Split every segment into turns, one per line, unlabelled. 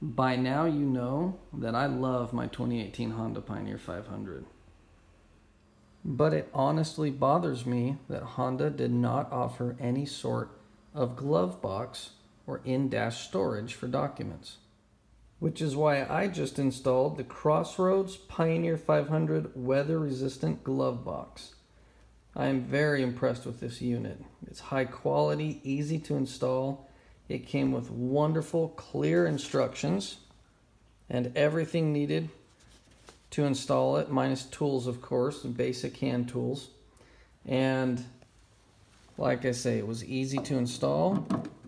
By now you know that I love my 2018 Honda Pioneer 500. But it honestly bothers me that Honda did not offer any sort of glove box or in-dash storage for documents. Which is why I just installed the Crossroads Pioneer 500 weather-resistant glove box. I am very impressed with this unit. It's high quality, easy to install. It came with wonderful, clear instructions and everything needed to install it, minus tools, of course, basic hand tools. And like I say, it was easy to install.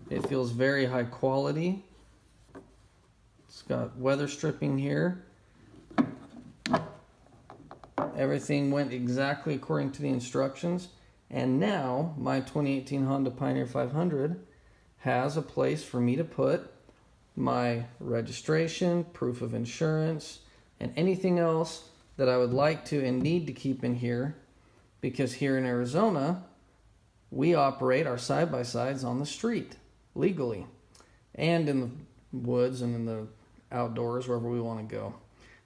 It feels very high quality. It's got weather stripping here. Everything went exactly according to the instructions. And now my 2018 Honda Pioneer 500 has a place for me to put my registration, proof of insurance, and anything else that I would like to and need to keep in here, because here in Arizona, we operate our side-by-sides on the street legally and in the woods and in the outdoors, wherever we want to go.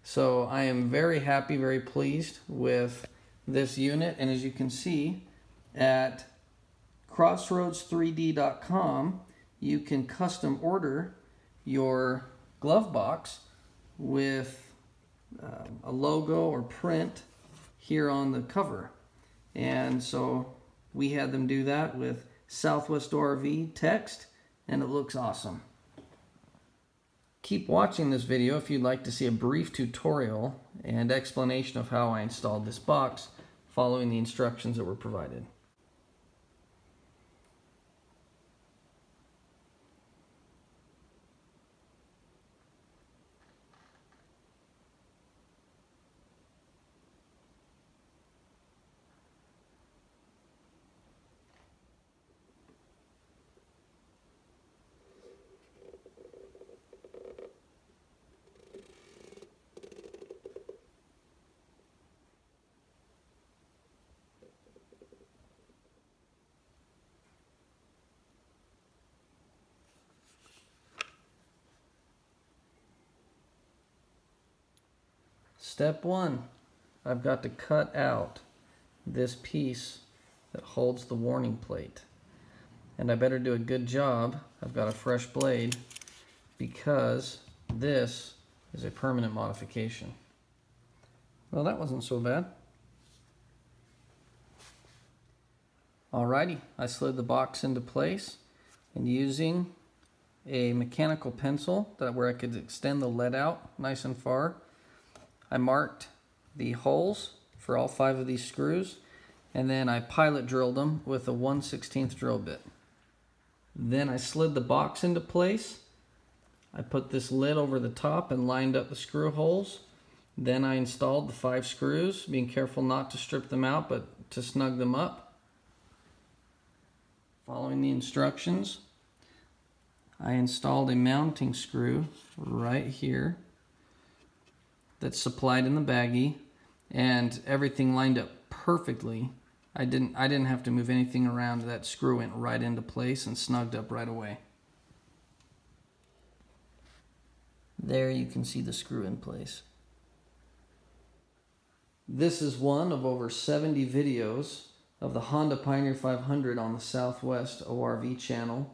So I am very happy, very pleased with this unit. And as you can see at crossroads3d.com, you can custom order your glove box with a logo or print here on the cover. And so we had them do that with Southwest ORV text, and it looks awesome. Keep watching this video if you'd like to see a brief tutorial and explanation of how I installed this box following the instructions that were provided. Step 1, I've got to cut out this piece that holds the warning plate. And I better do a good job. I've got a fresh blade because this is a permanent modification. Well, that wasn't so bad. Alrighty, I slid the box into place, and using a mechanical pencil where I could extend the lead out nice and far, I marked the holes for all 5 of these screws, and then I pilot drilled them with a 1/16 drill bit. Then I slid the box into place. I put this lid over the top and lined up the screw holes. Then I installed the 5 screws, being careful not to strip them out, but to snug them up. Following the instructions, I installed a mounting screw right here that's supplied in the baggie, and everything lined up perfectly. I didn't have to move anything around. That screw went right into place and snugged up right away. There you can see the screw in place. This is one of over 70 videos of the Honda Pioneer 500 on the Southwest ORV channel,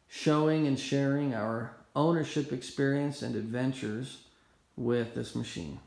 showing and sharing our ownership experience and adventures with this machine.